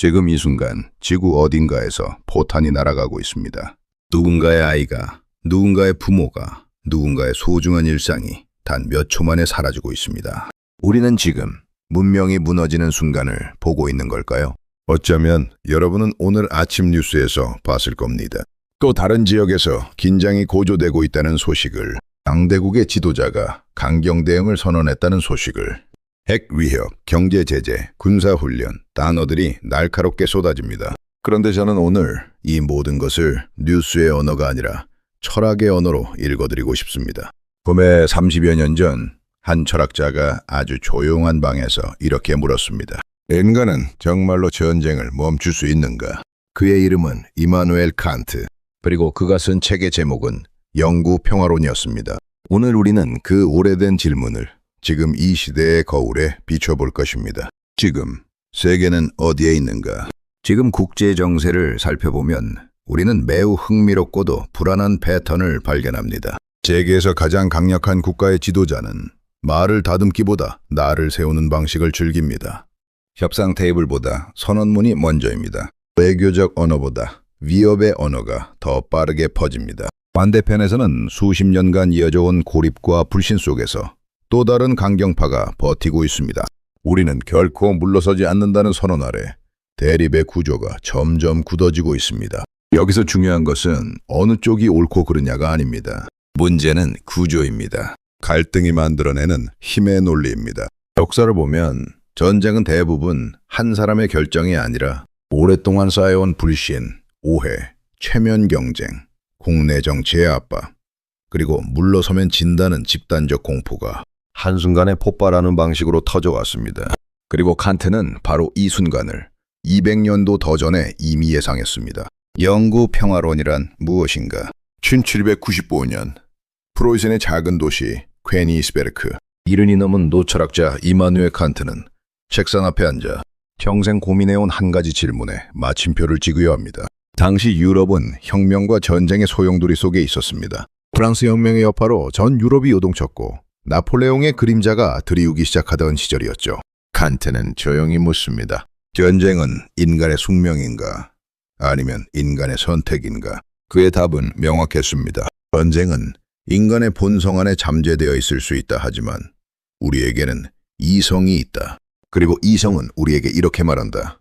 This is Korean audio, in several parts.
지금 이 순간 지구 어딘가에서 포탄이 날아가고 있습니다. 누군가의 아이가, 누군가의 부모가, 누군가의 소중한 일상이 단 몇 초 만에 사라지고 있습니다. 우리는 지금 문명이 무너지는 순간을 보고 있는 걸까요? 어쩌면 여러분은 오늘 아침 뉴스에서 봤을 겁니다. 또 다른 지역에서 긴장이 고조되고 있다는 소식을, 강대국의 지도자가 강경 대응을 선언했다는 소식을, 핵 위협, 경제 제재, 군사 훈련, 단어들이 날카롭게 쏟아집니다. 그런데 저는 오늘 이 모든 것을 뉴스의 언어가 아니라 철학의 언어로 읽어드리고 싶습니다. 봄에 30여 년 전 한 철학자가 아주 조용한 방에서 이렇게 물었습니다. 인간은 정말로 전쟁을 멈출 수 있는가? 그의 이름은 이마누엘 칸트. 그리고 그가 쓴 책의 제목은 영구 평화론이었습니다. 오늘 우리는 그 오래된 질문을 지금 이 시대의 거울에 비춰볼 것입니다. 지금 세계는 어디에 있는가? 지금 국제 정세를 살펴보면 우리는 매우 흥미롭고도 불안한 패턴을 발견합니다. 세계에서 가장 강력한 국가의 지도자는 말을 다듬기보다 나를 세우는 방식을 즐깁니다. 협상 테이블보다 선언문이 먼저입니다. 외교적 언어보다 위협의 언어가 더 빠르게 퍼집니다. 반대편에서는 수십 년간 이어져온 고립과 불신 속에서 또 다른 강경파가 버티고 있습니다. 우리는 결코 물러서지 않는다는 선언 아래 대립의 구조가 점점 굳어지고 있습니다. 여기서 중요한 것은 어느 쪽이 옳고 그르냐가 아닙니다. 문제는 구조입니다. 갈등이 만들어내는 힘의 논리입니다. 역사를 보면 전쟁은 대부분 한 사람의 결정이 아니라 오랫동안 쌓여온 불신, 오해, 체면 경쟁, 국내 정치의 압박, 그리고 물러서면 진다는 집단적 공포가 한순간에 폭발하는 방식으로 터져왔습니다. 그리고 칸트는 바로 이 순간을 200년도 더 전에 이미 예상했습니다. 영구 평화론이란 무엇인가? 1795년 프로이센의 작은 도시 퀘니스베르크, 70이 넘은 노철학자 이마누엘 칸트는 책상 앞에 앉아 평생 고민해온 한 가지 질문에 마침표를 찍어야 합니다. 당시 유럽은 혁명과 전쟁의 소용돌이 속에 있었습니다. 프랑스 혁명의 여파로 전 유럽이 요동쳤고 나폴레옹의 그림자가 드리우기 시작하던 시절이었죠. 칸트는 조용히 묻습니다. 전쟁은 인간의 숙명인가? 아니면 인간의 선택인가? 그의 답은 명확했습니다. 전쟁은 인간의 본성 안에 잠재되어 있을 수 있다 하지만 우리에게는 이성이 있다. 그리고 이성은 우리에게 이렇게 말한다.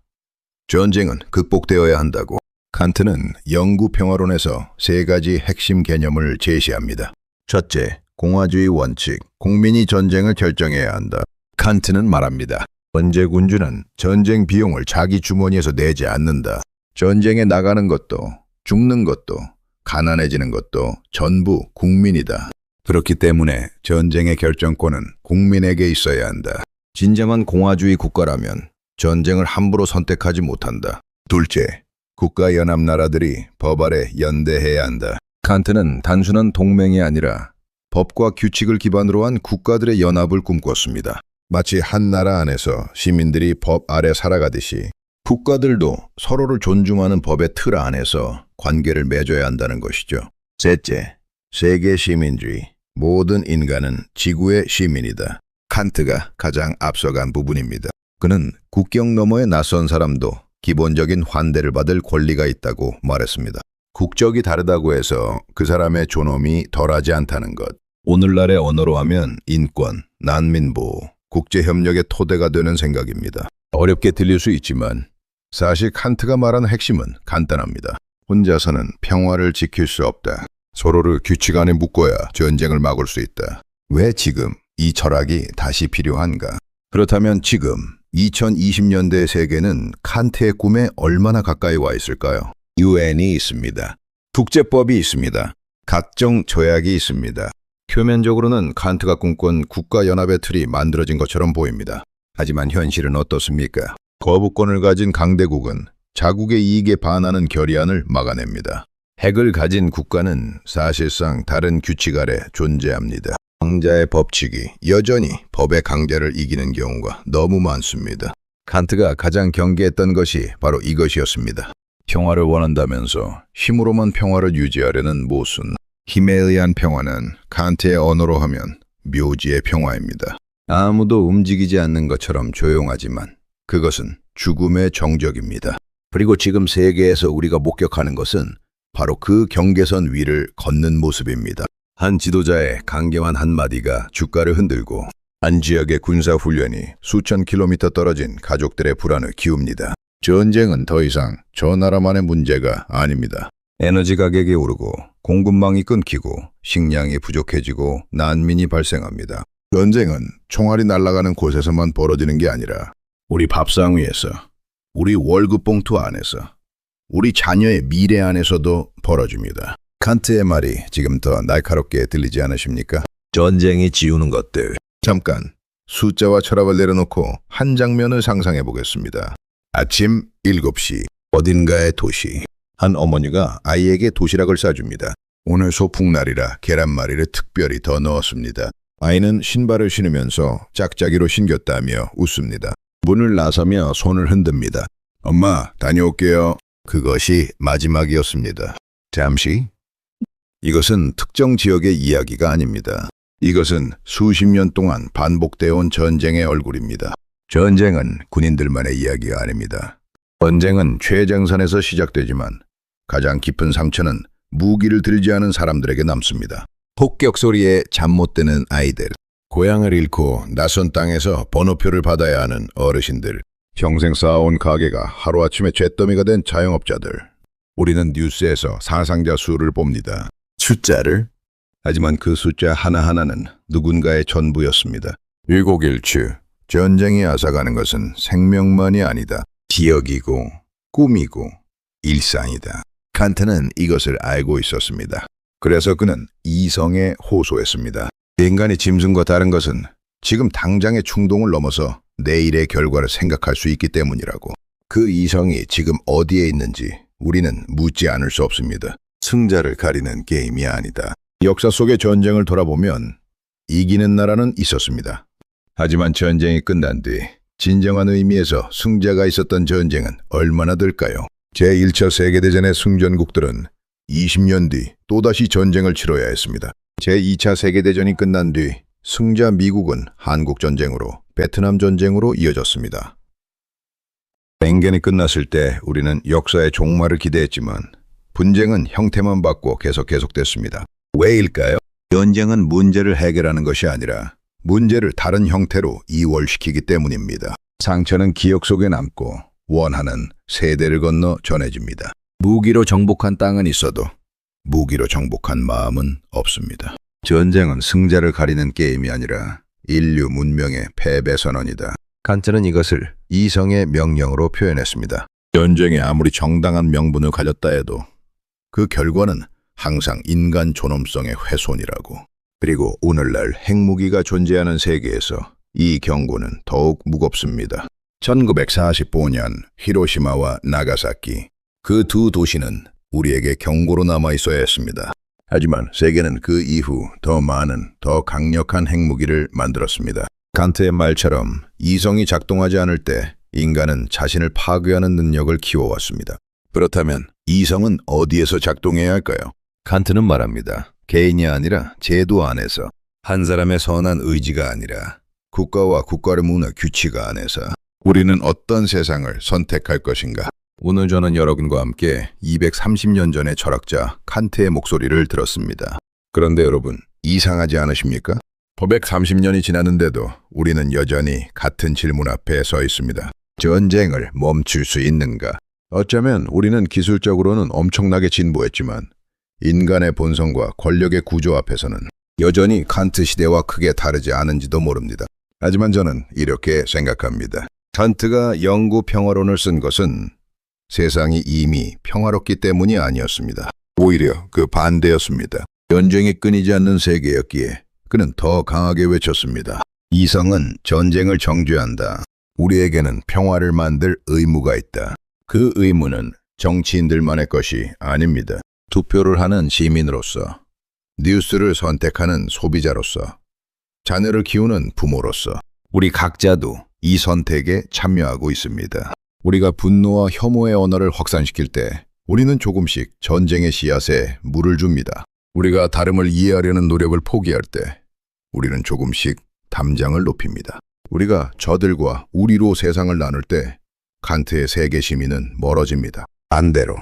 전쟁은 극복되어야 한다고. 칸트는 영구 평화론에서 세 가지 핵심 개념을 제시합니다. 첫째, 공화주의 원칙, 국민이 전쟁을 결정해야 한다. 칸트는 말합니다. 언제군주는 전쟁 비용을 자기 주머니에서 내지 않는다. 전쟁에 나가는 것도, 죽는 것도, 가난해지는 것도 전부 국민이다. 그렇기 때문에 전쟁의 결정권은 국민에게 있어야 한다. 진정한 공화주의 국가라면 전쟁을 함부로 선택하지 못한다. 둘째, 국가연합나라들이 법 아래 연대해야 한다. 칸트는 단순한 동맹이 아니라 법과 규칙을 기반으로 한 국가들의 연합을 꿈꿨습니다. 마치 한 나라 안에서 시민들이 법 아래 살아가듯이 국가들도 서로를 존중하는 법의 틀 안에서 관계를 맺어야 한다는 것이죠. 셋째, 세계 시민주의. 모든 인간은 지구의 시민이다. 칸트가 가장 앞서간 부분입니다. 그는 국경 너머의 낯선 사람도 기본적인 환대를 받을 권리가 있다고 말했습니다. 국적이 다르다고 해서 그 사람의 존엄이 덜하지 않다는 것. 오늘날의 언어로 하면 인권, 난민보호, 국제협력의 토대가 되는 생각입니다. 어렵게 들릴 수 있지만 사실 칸트가 말하는 핵심은 간단합니다. 혼자서는 평화를 지킬 수 없다. 서로를 규칙 안에 묶어야 전쟁을 막을 수 있다. 왜 지금 이 철학이 다시 필요한가? 그렇다면 지금 2020년대 세계는 칸트의 꿈에 얼마나 가까이 와 있을까요? 유엔이 있습니다. 국제법이 있습니다. 각종 조약이 있습니다. 표면적으로는 칸트가 꿈꾼 국가연합의 틀이 만들어진 것처럼 보입니다. 하지만 현실은 어떻습니까? 거부권을 가진 강대국은 자국의 이익에 반하는 결의안을 막아냅니다. 핵을 가진 국가는 사실상 다른 규칙 아래 존재합니다. 왕자의 법칙이 여전히 법의 강자를 이기는 경우가 너무 많습니다. 칸트가 가장 경계했던 것이 바로 이것이었습니다. 평화를 원한다면서 힘으로만 평화를 유지하려는 모순. 힘에 의한 평화는 칸트의 언어로 하면 묘지의 평화입니다. 아무도 움직이지 않는 것처럼 조용하지만 그것은 죽음의 정적입니다. 그리고 지금 세계에서 우리가 목격하는 것은 바로 그 경계선 위를 걷는 모습입니다. 한 지도자의 강경한 한마디가 주가를 흔들고 한 지역의 군사훈련이 수천 킬로미터 떨어진 가족들의 불안을 키웁니다. 전쟁은 더 이상 저 나라만의 문제가 아닙니다. 에너지 가격이 오르고 공급망이 끊기고 식량이 부족해지고 난민이 발생합니다. 전쟁은 총알이 날아가는 곳에서만 벌어지는 게 아니라 우리 밥상 위에서, 우리 월급 봉투 안에서, 우리 자녀의 미래 안에서도 벌어집니다. 칸트의 말이 지금 더 날카롭게 들리지 않으십니까? 전쟁이 지우는 것들. 잠깐 숫자와 철학을 내려놓고 한 장면을 상상해 보겠습니다. 아침 7시 어딘가의 도시. 한 어머니가 아이에게 도시락을 싸줍니다. 오늘 소풍날이라 계란말이를 특별히 더 넣었습니다. 아이는 신발을 신으면서 짝짝이로 신겼다며 웃습니다. 문을 나서며 손을 흔듭니다. 엄마, 다녀올게요. 그것이 마지막이었습니다. 잠시. 이것은 특정 지역의 이야기가 아닙니다. 이것은 수십 년 동안 반복되어 온 전쟁의 얼굴입니다. 전쟁은 군인들만의 이야기가 아닙니다. 전쟁은 최전선에서 시작되지만 가장 깊은 상처는 무기를 들지 않은 사람들에게 남습니다. 폭격 소리에 잠 못 드는 아이들, 고향을 잃고 낯선 땅에서 번호표를 받아야 하는 어르신들, 평생 쌓아온 가게가 하루아침에 잿더미가 된 자영업자들. 우리는 뉴스에서 사상자 수를 봅니다. 숫자를. 하지만 그 숫자 하나하나는 누군가의 전부였습니다. 7.1주. 전쟁이 앗아가는 것은 생명만이 아니다. 기억이고 꿈이고 일상이다. 칸트는 이것을 알고 있었습니다. 그래서 그는 이성에 호소했습니다. 인간이 짐승과 다른 것은 지금 당장의 충동을 넘어서 내일의 결과를 생각할 수 있기 때문이라고. 그 이성이 지금 어디에 있는지 우리는 묻지 않을 수 없습니다. 승자를 가리는 게임이 아니다. 역사 속의 전쟁을 돌아보면 이기는 나라는 있었습니다. 하지만 전쟁이 끝난 뒤 진정한 의미에서 승자가 있었던 전쟁은 얼마나 될까요? 제1차 세계대전의 승전국들은 20년 뒤 또다시 전쟁을 치러야 했습니다. 제2차 세계대전이 끝난 뒤 승자 미국은 한국전쟁으로 베트남 전쟁으로 이어졌습니다. 냉전이 끝났을 때 우리는 역사의 종말을 기대했지만 분쟁은 형태만 바꿔 계속됐습니다. 왜일까요? 전쟁은 문제를 해결하는 것이 아니라 문제를 다른 형태로 이월시키기 때문입니다. 상처는 기억 속에 남고 원한은 세대를 건너 전해집니다. 무기로 정복한 땅은 있어도 무기로 정복한 마음은 없습니다. 전쟁은 승자를 가리는 게임이 아니라 인류 문명의 패배 선언이다. 칸트는 이것을 이성의 명령으로 표현했습니다. 전쟁이 아무리 정당한 명분을 가졌다 해도 그 결과는 항상 인간 존엄성의 훼손이라고. 그리고 오늘날 핵무기가 존재하는 세계에서 이 경고는 더욱 무겁습니다. 1945년 히로시마와 나가사키, 그 두 도시는 우리에게 경고로 남아 있어야 했습니다. 하지만 세계는 그 이후 더 많은, 더 강력한 핵무기를 만들었습니다. 칸트의 말처럼 이성이 작동하지 않을 때 인간은 자신을 파괴하는 능력을 키워왔습니다. 그렇다면 이성은 어디에서 작동해야 할까요? 칸트는 말합니다. 개인이 아니라 제도 안에서. 한 사람의 선한 의지가 아니라 국가와 국가를 무는 규칙 안에서. 우리는 어떤 세상을 선택할 것인가? 오늘 저는 여러분과 함께 230년 전의 철학자 칸트의 목소리를 들었습니다. 그런데 여러분, 이상하지 않으십니까? 530년이 지났는데도 우리는 여전히 같은 질문 앞에 서 있습니다. 전쟁을 멈출 수 있는가? 어쩌면 우리는 기술적으로는 엄청나게 진보했지만 인간의 본성과 권력의 구조 앞에서는 여전히 칸트 시대와 크게 다르지 않은지도 모릅니다. 하지만 저는 이렇게 생각합니다. 칸트가 영구 평화론을 쓴 것은 세상이 이미 평화롭기 때문이 아니었습니다. 오히려 그 반대였습니다. 전쟁이 끊이지 않는 세계였기에 그는 더 강하게 외쳤습니다. 이성은 전쟁을 정죄한다. 우리에게는 평화를 만들 의무가 있다. 그 의무는 정치인들만의 것이 아닙니다. 투표를 하는 시민으로서, 뉴스를 선택하는 소비자로서, 자녀를 키우는 부모로서 우리 각자도 이 선택에 참여하고 있습니다. 우리가 분노와 혐오의 언어를 확산시킬 때 우리는 조금씩 전쟁의 씨앗에 물을 줍니다. 우리가 다름을 이해하려는 노력을 포기할 때 우리는 조금씩 담장을 높입니다. 우리가 저들과 우리로 세상을 나눌 때 칸트의 세계 시민은 멀어집니다. 반대로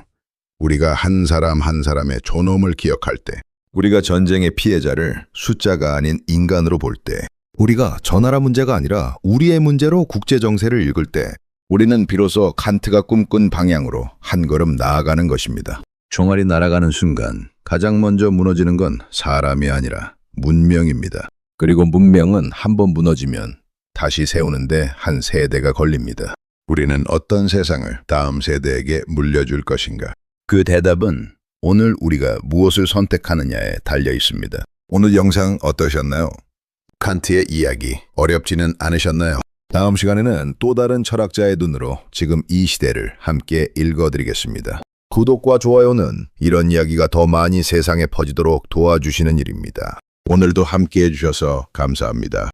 우리가 한 사람 한 사람의 존엄을 기억할 때, 우리가 전쟁의 피해자를 숫자가 아닌 인간으로 볼 때, 우리가 저 나라 문제가 아니라 우리의 문제로 국제 정세를 읽을 때, 우리는 비로소 칸트가 꿈꾼 방향으로 한 걸음 나아가는 것입니다. 총알이 날아가는 순간 가장 먼저 무너지는 건 사람이 아니라 문명입니다. 그리고 문명은 한번 무너지면 다시 세우는데 한 세대가 걸립니다. 우리는 어떤 세상을 다음 세대에게 물려줄 것인가? 그 대답은 오늘 우리가 무엇을 선택하느냐에 달려 있습니다. 오늘 영상 어떠셨나요? 칸트의 이야기 어렵지는 않으셨나요? 다음 시간에는 또 다른 철학자의 눈으로 지금 이 시대를 함께 읽어드리겠습니다. 구독과 좋아요는 이런 이야기가 더 많이 세상에 퍼지도록 도와주시는 일입니다. 오늘도 함께 해주셔서 감사합니다.